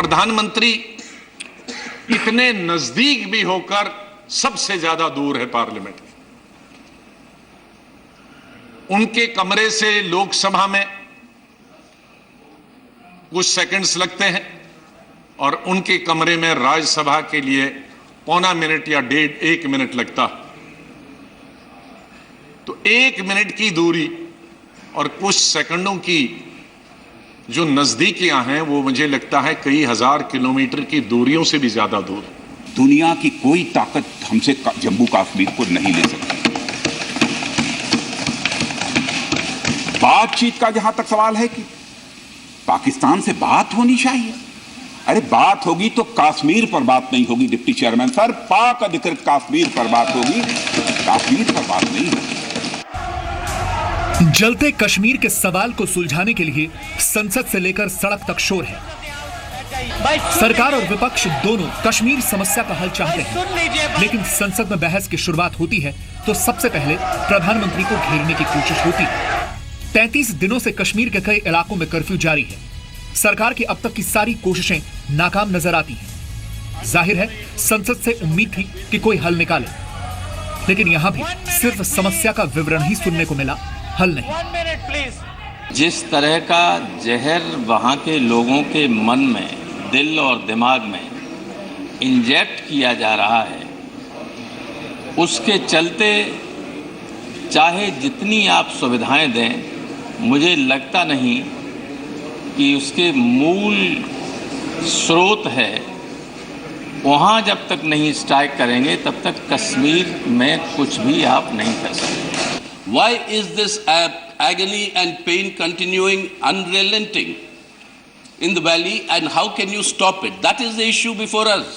प्रधानमंत्री इतने नजदीक भी होकर सबसे ज्यादा दूर है पार्लियामेंट में। उनके कमरे से लोकसभा में कुछ सेकंड्स लगते हैं और उनके कमरे में राज्यसभा के लिए पौना मिनट या एक मिनट लगता। तो 1 मिनट की दूरी और कुछ सेकंडों की जो नजदीकियां हैं वो मुझे लगता है कई हजार किलोमीटर की दूरियों से भी ज्यादा दूर। दुनिया की कोई ताकत हमसे जम्मू कश्मीर को नहीं ले सकती। बातचीत का जहां तक सवाल है कि पाकिस्तान से बात होनी चाहिए। अरे बात होगी तो कश्मीर पर बात नहीं होगी डिप्टी चेयरमैन सर, पाक अधिकृत कश्मीर पर बात होगी, कश्मीर पर बात नहीं होगी। जलते कश्मीर के सवाल को सुलझाने के लिए संसद से लेकर सड़क तक शोर है। सरकार और विपक्ष दोनों कश्मीर समस्या का हल चाहते हैं, लेकिन संसद में बहस की शुरुआत होती है तो सबसे पहले प्रधानमंत्री को घेरने की कोशिश होती है। 33 दिनों से कश्मीर के कई इलाकों में कर्फ्यू जारी है। सरकार की अब तक की सारी कोशिशें नाकाम नजर आती हैं। जाहिर है संसद से उम्मीद थी कि कोई हल निकाले, लेकिन यहां भी सिर्फ समस्या का विवरण ही सुनने को मिला, हल नहीं। जिस तरह का जहर वहां के लोगों के मन में, दिल और दिमाग में इंजेक्ट किया जा रहा है, उसके चलते चाहे जितनी आप सुविधाएं दें, मुझे लगता नहीं कि उसके मूल स्रोत है वहाँ जब तक नहीं स्ट्राइक करेंगे तब तक कश्मीर में कुछ भी आप नहीं कर सकते। Why is this agony and pain continuing unrelenting in the valley, and how can you stop it? That is the issue before us.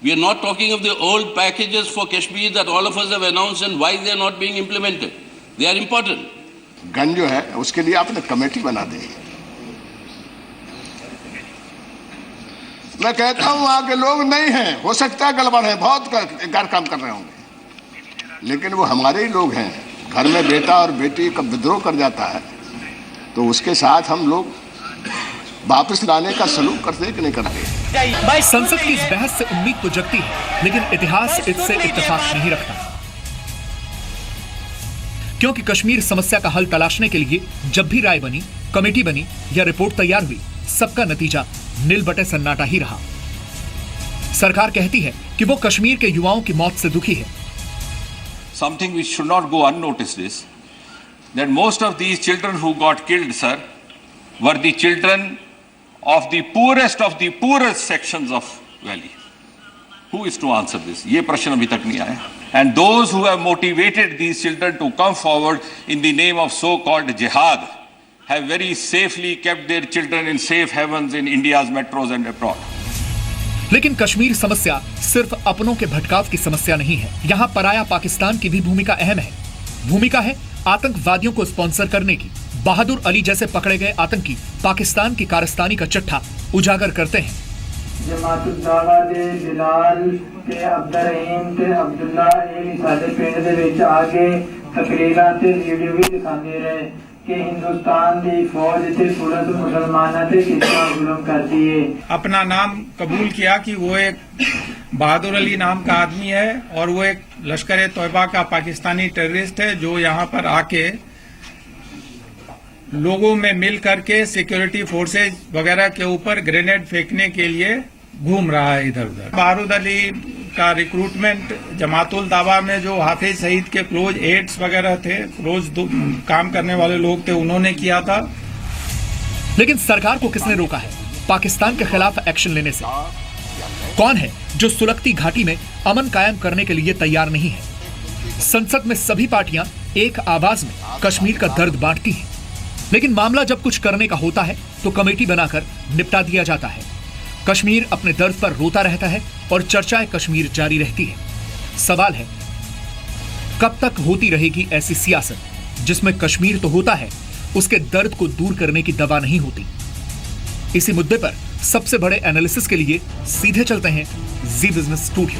We are not talking of the old packages for Kashmir that all of us have announced and why they are not being implemented. They are important. Gun जो है उसके लिए आपने committee बना दी। मैं कहता हूं वहां के लोग नहीं हैं, हो सकता है गड़बड़ है, बहुत गैर काम कर रहे होंगे, लेकिन वो हमारे ही लोग हैं। घर में बेटा और बेटी का विद्रोह कर जाता है तो उसके साथ हम लोग वापस लाने का सलूक करते कि नहीं करते। संसद की इस बहस से उम्मीद तो जगती है, लेकिन इतिहास इससे इत्तेफाक नहीं रखता, क्योंकि कश्मीर समस्या का हल तलाशने के लिए जब भी राय बनी, कमेटी बनी या रिपोर्ट तैयार हुई, सबका नतीजा नील बटे सन्नाटा ही रहा। सरकार कहती है कि वो कश्मीर के युवाओं की मौत से दुखी है। Something which should not go unnoticed is that most of these children who got killed, sir, were the children of the poorest sections of valley. Who is to answer this? ये प्रश्न अभी तक नहीं आया। And those who have motivated these children to come forward in the name of so-called jihad have very safely kept their children in safe havens in India's metros and abroad. लेकिन कश्मीर समस्या सिर्फ अपनों के भटकाव की समस्या नहीं है। यहाँ पराया पाकिस्तान की भी भूमिका अहम है। भूमिका है आतंकवादियों को स्पॉन्सर करने की। बहादुर अली जैसे पकड़े गए आतंकी पाकिस्तान की कारस्तानी का चट्टा उजागर करते हैं। जमातुल दावा दे बिलाल ते अब्दुल रहीम ते अब्दुल्ला ये साडे पिंड दे विच आके तकरीरां ते वीडियो भी दिखांदे रहे कि हिंदुस्तान की फौज से पुलिस मुसलमाना से कितना जुल्म करती है। अपना नाम कबूल किया कि वो एक बहादुर अली नाम का आदमी है और वो एक लश्कर तौबा का पाकिस्तानी टेररिस्ट है जो यहाँ पर आके लोगों में मिल करके सिक्योरिटी फोर्सेज वगैरह के ऊपर ग्रेनेड फेंकने के लिए घूम रहा है इधर उधर। बहादुर अली का रिक्रूटमेंट जमातुल दावा में जो हाफिज सईद के क्लोज एड्स वगैरह थे, क्लोज काम करने वाले लोग थे, उन्होंने किया था। लेकिन सरकार को किसने रोका है पाकिस्तान के खिलाफ एक्शन लेने से? कौन है जो सुलगती घाटी में अमन कायम करने के लिए तैयार नहीं है? संसद में सभी पार्टियां एक आवाज में कश्मीर का दर्द बांटती हैं, लेकिन मामला जब कुछ करने का होता है तो कमेटी बनाकर निपटा दिया जाता है। कश्मीर अपने दर्द पर रोता रहता है और चर्चाएं कश्मीर जारी रहती है। सवाल है कब तक होती रहेगी ऐसी सियासत जिसमें कश्मीर तो होता है, उसके दर्द को दूर करने की दवा नहीं होती। इसी मुद्दे पर सबसे बड़े एनालिसिस के लिए सीधे चलते हैं जी बिजनेस स्टूडियो।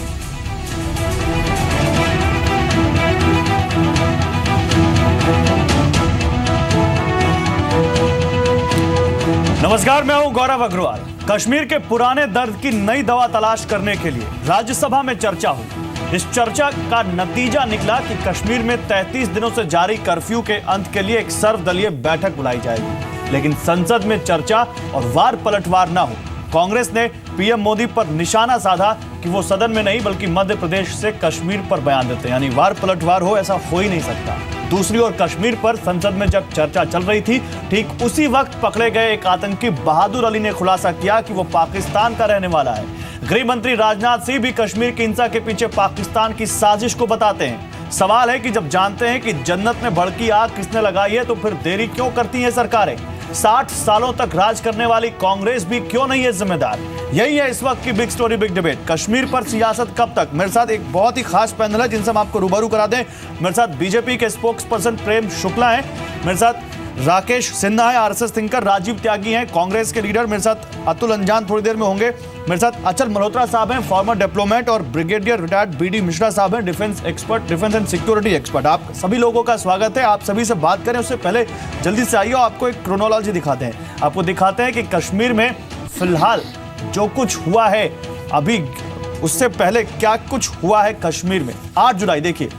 नमस्कार, मैं हूं गौरव अग्रवाल। कश्मीर के पुराने दर्द की नई दवा तलाश करने के लिए राज्यसभा में चर्चा हुई। इस चर्चा का नतीजा निकला कि कश्मीर में 33 दिनों से जारी कर्फ्यू के अंत के लिए एक सर्वदलीय बैठक बुलाई जाएगी, लेकिन संसद में चर्चा और वार पलटवार न हो। कांग्रेस ने पीएम मोदी पर निशाना साधा कि वो सदन में नहीं बल्कि मध्य प्रदेश से कश्मीर पर बयान देते हैं, यानी वार पलटवार हो ऐसा हो ही नहीं सकता। दूसरी ओर कश्मीर पर संसद में जब चर्चा चल रही थी, ठीक उसी वक्त पकड़े गए एक आतंकी बहादुर अली ने खुलासा किया कि वो पाकिस्तान का रहने वाला है। गृह मंत्री राजनाथ सिंह भी कश्मीर की हिंसा के पीछे पाकिस्तान की साजिश को बताते हैं। सवाल है कि जब जानते हैं कि जन्नत में भड़की आग किसने लगाई है तो फिर देरी क्यों करती हैं सरकारें? 60 सालों तक राज करने वाली कांग्रेस भी क्यों नहीं है जिम्मेदार? यही है इस वक्त की big story big debate. Kashmir पर सियासत कब तक? मेरे साथ एक बहुत ही खास पैनल है जिनसे हम आपको रूबरू करा दें। मेरे साथ बीजेपी के स्पोक्स पर्सन प्रेम शुक्ला हैं, मेरे साथ राकेश सिन्हा है, आरएसएस थिंकर राजीव त्यागी हैं, कांग्रेस के लीडर, मेरे साथ अतुल अंजान थोड़ी देर में होंगे, मेरे साथ अचल मल्होत्रा साहब हैं, फॉर्मर डिप्लोमेट, और ब्रिगेडियर रिटायर्ड बीडी मिश्रा साहब हैं, defence expert, defence and security expert. आप सभी लोगों का स्वागत है। आप सभी से बात करें उससे पहले जल्दी से आइए, आपको एक क्रोनोलॉजी दिखाते हैं। आपको दिखाते हैं कि कश्मीर में फिलहाल जो कुछ हुआ है अभी, उससे पहले क्या कुछ हुआ है कश्मीर में। 8 जुलाई देखिए,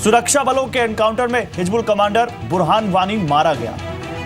सुरक्षा बलों के एनकाउंटर में हिजबुल कमांडर बुरहान वानी मारा गया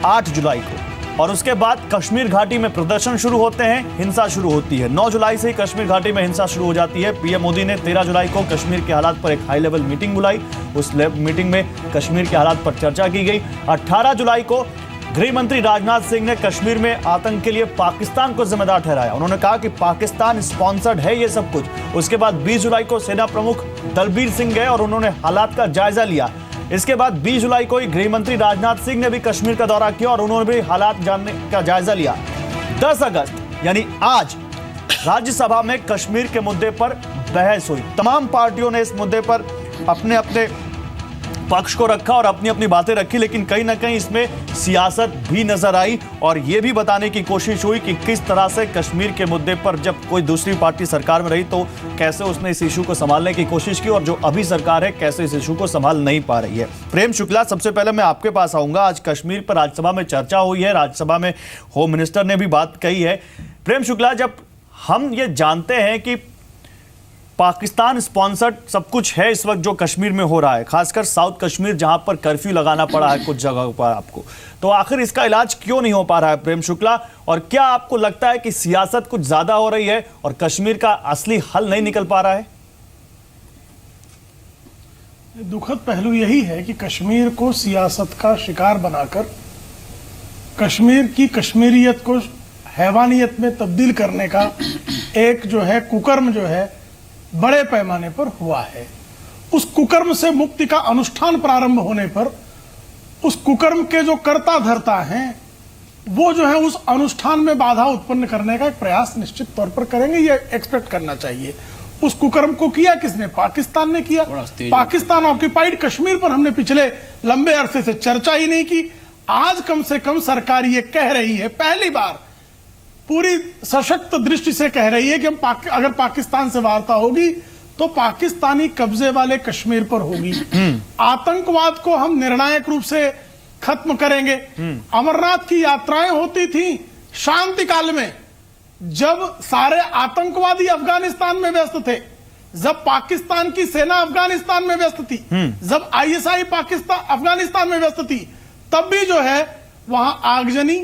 8 जुलाई को, और उसके बाद कश्मीर घाटी में प्रदर्शन शुरू होते हैं, हिंसा शुरू होती है। 9 जुलाई से ही कश्मीर घाटी में हिंसा शुरू हो जाती है। पीएम मोदी ने 13 जुलाई को कश्मीर के हालात पर एक हाई लेवल मीटिंग बुलाई। उस मीटिंग में कश्मीर के हालात पर चर्चा की गई। 18 जुलाई को गृह मंत्री राजनाथ सिंह ने कश्मीर में आतंक के लिए पाकिस्तान को जिम्मेदार ठहराया। उन्होंने कहा कि पाकिस्तान स्पॉन्सर्ड है ये सब कुछ। उसके बाद 20 जुलाई को सेना प्रमुख दलबीर सिंह गए और उन्होंने हालात का जायजा लिया। इसके बाद 20 जुलाई को ही गृह मंत्री राजनाथ सिंह ने भी कश्मीर का दौरा किया और उन्होंने भी हालात जानने का जायजा लिया। 10 अगस्त यानी आज राज्यसभा में कश्मीर के मुद्दे पर बहस हुई। तमाम पार्टियों ने इस मुद्दे पर अपने अपने पक्ष को रखा और अपनी अपनी बातें रखी, लेकिन कहीं ना कहीं इसमें सियासत भी नजर आई और यह भी बताने की कोशिश हुई कि किस तरह से कश्मीर के मुद्दे पर जब कोई दूसरी पार्टी सरकार में रही तो कैसे उसने इस इशू को संभालने की कोशिश की, और जो अभी सरकार है कैसे इस इशू को संभाल नहीं पा रही है। प्रेम शुक्ला, सबसे पहले मैं आपके पास आऊंगा। आज कश्मीर पर राज्यसभा में चर्चा हुई है, राज्यसभा में होम मिनिस्टर ने भी बात कही है। प्रेम शुक्ला, जब हम ये जानते हैं कि पाकिस्तान स्पॉन्सर्ड सब कुछ है इस वक्त जो कश्मीर में हो रहा है, खासकर साउथ कश्मीर जहां पर कर्फ्यू लगाना पड़ा है कुछ जगहों पर आपको, तो आखिर इसका इलाज क्यों नहीं हो पा रहा है प्रेम शुक्ला? और क्या आपको लगता है कि सियासत कुछ ज्यादा हो रही है और कश्मीर का असली हल नहीं निकल पा रहा है? दुखद पहलू यही है कि कश्मीर को सियासत का शिकार बनाकर कश्मीर की कश्मीरियत को हैवानियत में तब्दील करने का एक जो है कुकर्म जो है बड़े पैमाने पर हुआ है। उस कुकर्म से मुक्ति का अनुष्ठान प्रारंभ होने पर उस कुकर्म के जो कर्ता धर्ता हैं वो जो है उस अनुष्ठान में बाधा उत्पन्न करने का एक प्रयास निश्चित तौर पर करेंगे, ये एक्सपेक्ट करना चाहिए। उस कुकर्म को किया किसने? पाकिस्तान ने किया। पाकिस्तान ऑक्यूपाइड कश्मीर पर हमने पिछले लंबे अरसे से चर्चा ही नहीं की। आज कम से कम सरकार ये कह रही है, पहली बार पूरी सशक्त दृष्टि से कह रही है कि हम अगर पाकिस्तान से वार्ता होगी तो पाकिस्तानी कब्जे वाले कश्मीर पर होगी। आतंकवाद को हम निर्णायक रूप से खत्म करेंगे। अमरनाथ की यात्राएं होती थी शांति काल में, जब सारे आतंकवादी अफगानिस्तान में व्यस्त थे, जब पाकिस्तान की सेना अफगानिस्तान में व्यस्त थी, जब आईएसआई पाकिस्तान अफगानिस्तान में व्यस्त थी, तब भी जो है वहां आगजनी,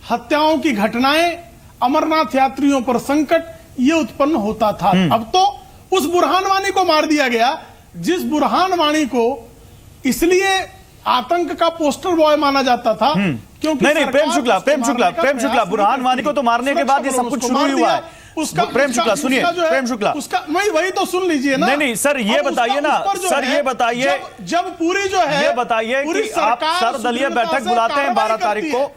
हत्याओं की घटनाएं, अमरनाथ यात्रियों पर संकट ये उत्पन्न होता था। अब तो उस बुरहान वानी को मार दिया गया, जिस बुरहान वानी को इसलिए आतंक का पोस्टर बॉय माना जाता था क्योंकि नहीं प्रेम शुक्ला बुरहान वानी को तो मारने के बाद ये सब कुछ शुरू हुआ है। उसका प्रेम शुक्ला सुनिए, प्रेम शुक्ला उसका वही तो सुन लीजिए ना। नहीं सर ये बताइए ना, सर ये बताइए, जब पूरी जो है ये बताइए कि आप सर्वदलीय बैठक बुलाते हैं 12 तारीख को,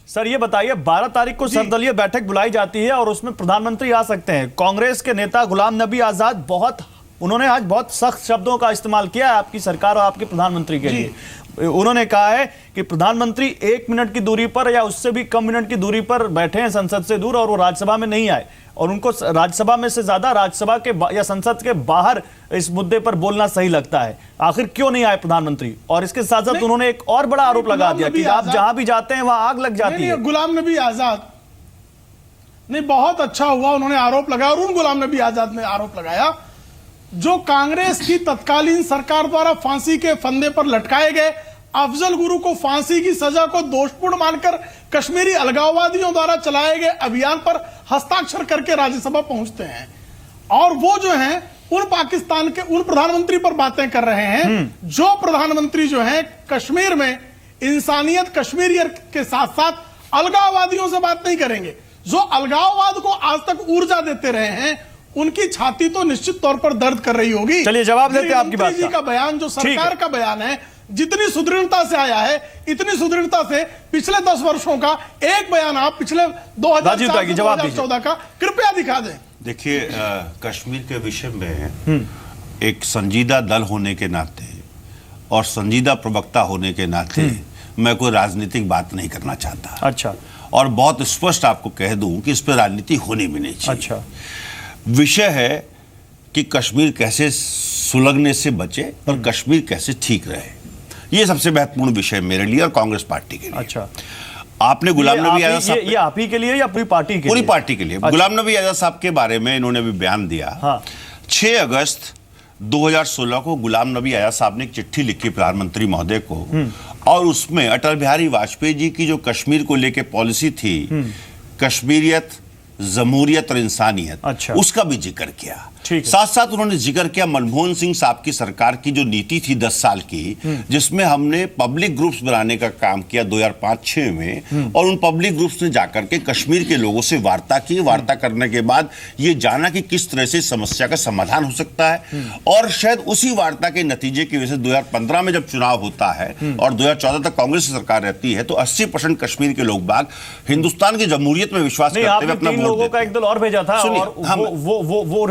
सर ये बताइए 12 तारीख को सर्वदलीय बैठक बुलाई जाती है और उसमें प्रधानमंत्री आ सकते हैं। कांग्रेस के नेता गुलाम नबी आजाद उन्होंने आज बहुत सख्त शब्दों का इस्तेमाल किया है आपकी सरकार और आपके प्रधानमंत्री के लिए। उन्होंने कहा है कि प्रधानमंत्री 1 मिनट की दूरी पर या उससे भी कम मिनट की दूरी पर बैठे हैं संसद से दूर और वो राज्यसभा में नहीं आए, और उनको राज्यसभा में से ज्यादा राज्यसभा के या संसद के बाहर इस मुद्दे पर बोलना सही लगता है। आखिर क्यों नहीं आए प्रधानमंत्री? और इसके साथ साथ उन्होंने एक और बड़ा आरोप लगा दिया कि आप जहां भी जाते हैं वहां आग लग जाती है। गुलाम नबी आजाद नहीं, बहुत अच्छा हुआ उन्होंने आरोप लगाया, और उन गुलाम नबी आजाद ने आरोप लगाया जो कांग्रेस की तत्कालीन सरकार द्वारा फांसी के फंदे पर लटकाए गए अफजल गुरु को फांसी की सजा को दोषपूर्ण मानकर कश्मीरी अलगाववादियों द्वारा चलाए गए अभियान पर हस्ताक्षर करके राज्यसभा पहुंचते हैं, और वो जो हैं उन पाकिस्तान के उन प्रधानमंत्री पर बातें कर रहे हैं जो प्रधानमंत्री जो हैं कश्मीर में इंसानियत कश्मीरियत के साथ साथ अलगाववादियों से बात नहीं करेंगे। जो अलगाववाद को आज तक ऊर्जा देते रहे हैं उनकी छाती तो निश्चित तौर पर दर्द कर रही होगी। चलिए जवाब देते हैं आपकी बात का बयान जो सरकार का बयान है, जितनी सुदृढ़ता से आया है इतनी सुदृढ़ता से पिछले 10 वर्षों का एक बयान आप पिछले 2014 का कृपया दिखा दें। देखिए, कश्मीर के विषय में एक संजीदा दल होने के नाते और संजीदा प्रवक्ता होने के नाते मैं कोई राजनीतिक बात नहीं करना चाहता। अच्छा। और बहुत स्पष्ट आपको कह दूं कि इस पर राजनीति होनी भी नहीं चाहिए। अच्छा। विषय है कि कश्मीर कैसे सुलगने से बचे और कश्मीर कैसे ठीक रहे, ये सबसे महत्वपूर्ण विषय मेरे लिए और कांग्रेस पार्टी के लिए। अच्छा। आपने गुलाम नबी आजाद साहब, ये आप ही के लिए या पूरी पार्टी के लिए? पूरी पार्टी के लिए। अच्छा। गुलाम नबी आजाद साहब के बारे में इन्होंने भी बयान दिया। हाँ। 6 अगस्त 2016 को गुलाम नबी आजाद साहब ने एक चिट्ठी लिखी प्रधानमंत्री महोदय को, और उसमें अटल बिहारी वाजपेयी जी की जो कश्मीर को लेकर पॉलिसी थी, कश्मीरियत, जमहूरियत और इंसानियत, अच्छा। उसका भी जिक्र किया। साथ साथ उन्होंने जिक्र किया मनमोहन सिंह साहब की सरकार की जो नीति थी 10 साल की, जिसमें हमने पब्लिक ग्रुप्स बनाने का काम किया 2005-06 में, और उन पब्लिक ग्रुप्स ने जाकर के कश्मीर के लोगों से वार्ता की। वार्ता करने के बाद ये जाना कि किस तरह से समस्या का समाधान हो सकता है, और शायद उसी वार्ता के नतीजे की वजह से 2015 में जब चुनाव होता है और 2014 तक कांग्रेस की सरकार रहती है, तो 80% कश्मीर के लोग बाग हिंदुस्तान की जमहूरियत में विश्वास करते हुए अपना वोट लोगों का एक दल और भेजा था, और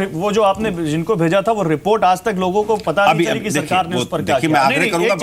वो जो आपने जिनको भेजा था वो रिपोर्ट आज तक लोगों को पता नहीं चली कि सरकार ने उस पर क्या किया। मैं आग्रह करूंगा,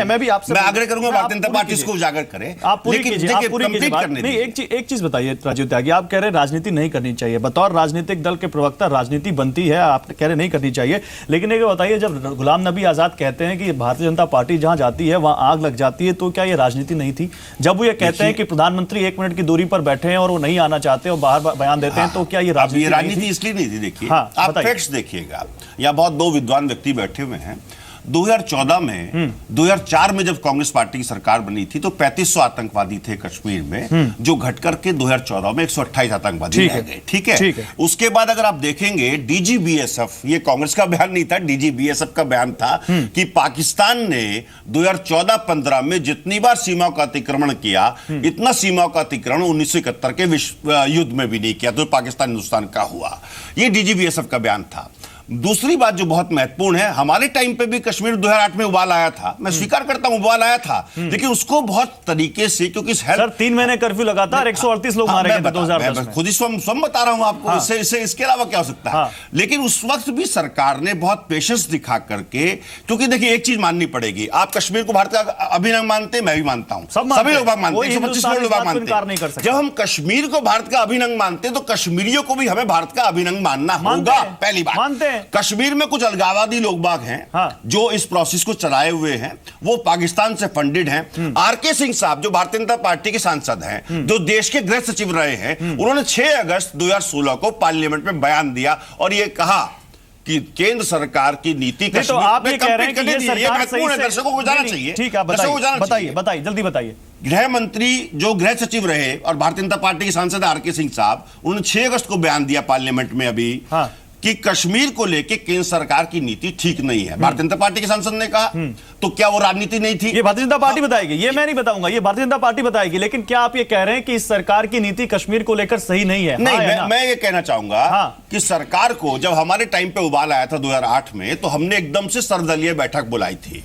मैं भी आपसे आग्रह करूंगा भारतीय जनता पार्टी इसको उजागर करे। आप पूरी नहीं, एक चीज बताइए राजीव त्यागी, आप कह रहे हैं राजनीति नहीं करनी चाहिए, बतौर राजनीतिक दल के प्रवक्ता राजनीति बनती है, आप कह रहे नहीं करनी चाहिए, लेकिन एक बताइए, जब गुलाम नबी आजाद कहते हैं कि भारतीय जनता पार्टी जहां जाती है वहां आग लग जाती है, तो क्या ये राजनीति नहीं थी? जब वो ये कहते हैं कि प्रधानमंत्री 1 मिनट की दूरी पर बैठे हैं और वो नहीं आना चाहते और बाहर बयान देते हैं, तो क्या ये राजनीति इसलिए नहीं थी? देखिए, आप फैक्ट्स देखिएगा, यहाँ बहुत 2 विद्वान व्यक्ति बैठे हुए हैं। 2014 में 2004 में जब कांग्रेस पार्टी की सरकार बनी थी तो 3500 आतंकवादी थे कश्मीर में, जो घट करके 2014 में 128 आतंकवादी रह गए। ठीक है। उसके बाद अगर आप देखेंगे DGBSF, ये कांग्रेस का बयान नहीं था, DGBSF का बयान था कि पाकिस्तान ने 2014-15 में जितनी बार सीमाओं का अतिक्रमण किया, इतना सीमाओं का अतिक्रमण 1971 के विश्व युद्ध में भी नहीं किया, तो पाकिस्तान हिंदुस्तान का हुआ। ये DGBSF का बयान था। दूसरी बात जो बहुत महत्वपूर्ण है, हमारे टाइम पे भी कश्मीर 2008 में उबाल आया था, मैं स्वीकार करता हूं उबाल आया था, लेकिन उसको बहुत तरीके से, क्योंकि सर 3 महीने कर्फ्यू लगातार 138 लोग मारे गए 2010 में। खुद ही स्वयं बता रहा हूं आपको, इसके अलावा क्या हो सकता है? लेकिन उस वक्त भी सरकार ने बहुत पेशेंस दिखा करके, क्योंकि देखिए एक चीज माननी पड़ेगी, आप कश्मीर को भारत का अभिन्न अंग मानते हैं, मैं भी मानता हूं, सभी लोग मानते हैं, 125 करोड़ लोग मानते हैं। जब हम कश्मीर को भारत का अभिन्न अंग मानते हैं तो कश्मीरियों को भी हमें भारत का अभिन्न अंग मानना होगा। पहली बात, कश्मीर में कुछ अलगाववादी लोग बाग हैं जो इस प्रोसेस को चलाए हुए हैं, वो पाकिस्तान से फंडेड हैं। आरके सिंह साहब जो भारतीय जनता पार्टी के सांसद हैं, जो देश के गृह सचिव रहे हैं, उन्होंने 6 अगस्त 2016 को पार्लियामेंट में बयान दिया और यह कहा कि केंद्र सरकार की नीति कश्मीर तो आप ये कह रहे हैं कि ये सरकार सही से, दर्शकों को जाना चाहिए। ठीक है, बताइए जल्दी बताइए। गृह मंत्री जो गृह सचिव रहे और भारतीय जनता पार्टी के सांसद आरके सिंह साहब, उन्होंने 6 अगस्त को बयान दिया पार्लियामेंट में अभी कि कश्मीर को लेकर केंद्र सरकार की नीति ठीक नहीं है। भारतीय जनता पार्टी के सांसद ने कहा, तो क्या वो राजनीति नहीं थी? ये भारतीय जनता पार्टी बताएगी, ये मैं नहीं बताऊंगा, ये भारतीय जनता पार्टी बताएगी। लेकिन क्या आप ये कह रहे हैं कि इस सरकार की नीति कश्मीर को लेकर सही नहीं है? नहीं, मैं ये कहना चाहूंगा कि सरकार को जब हमारे टाइम पे उबाल आया था 2008 में, तो हमने एकदम से सर्वदलीय बैठक बुलाई थी।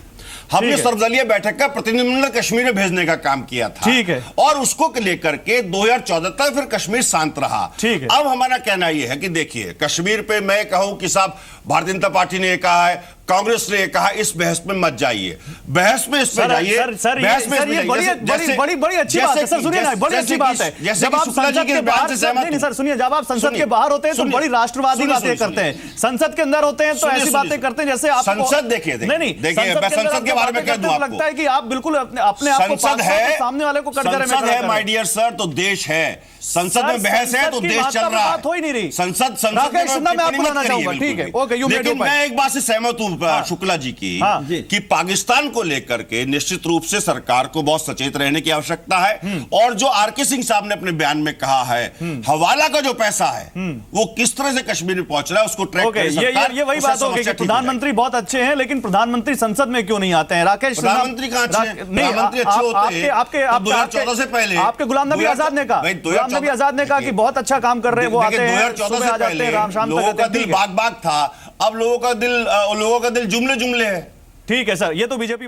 हमने सर्वदलीय बैठक का प्रतिनिधिमंडल कश्मीर में भेजने का काम किया था। ठीक है। और उसको लेकर के 2014 तक फिर कश्मीर शांत रहा। ठीक है। अब हमारा कहना यह है कि देखिए, कश्मीर पे मैं कहूं कि साहब भारतीय जनता पार्टी ने कहा है कांग्रेस ने कहा इस बहस में मत जाइए, बहस में इसमें जाइए, बहस में ये बड़ी अच्छी बात है सर। सुनिए ना, बड़ी अच्छी बात है जब आप संसद के बाहर, नहीं सर सुनिए, जब आप संसद के बाहर होते हैं तो बड़ी राष्ट्रवादी बातें करते हैं, संसद के अंदर होते हैं तो ऐसी बातें करते हैं जैसे आप संसद देखिए मैं संसद के बारे में कह दूं आपको, लगता है कि आप बिल्कुल अपने आप को संसद है, सामने वाले को कटघरे में संसद है माय डियर सर, तो देश है। संसद में बहस है तो देश चल रहा है, हो ही नहीं रही। संसद ठीक है, लेकिन मैं एक बात से सहमत हूं शुक्ला जी की कि पाकिस्तान को लेकर के निश्चित रूप से सरकार को बहुत सचेत रहने की आवश्यकता है। और जो आरके सिंह साहब ने अपने बयान में कहा है, हवाला का जो पैसा है वो किस तरह से कश्मीर में पहुंच रहा है उसको ट्रैक करे सरकार। ये वही बात होगी कि प्रधानमंत्री बहुत अच्छे हैं लेकिन प्रधानमंत्री संसद में क्यों नहीं आते हैं? राकेश, प्रधानमंत्री कहां अच्छे हैं? प्रधानमंत्री अच्छे होते हैं आपके 2014 से पहले। आपके गुलाम नबी आजाद ने कहा, गुलाम नबी आजाद ने कहा कि बहुत अच्छा काम कर रहे हैं, वो आते हैं 2014 से पहले लोगों का दिल बाग बाग था, अब लोगों का दिल जुमले जुमले है। ठीक है सर, ये तो बीजेपी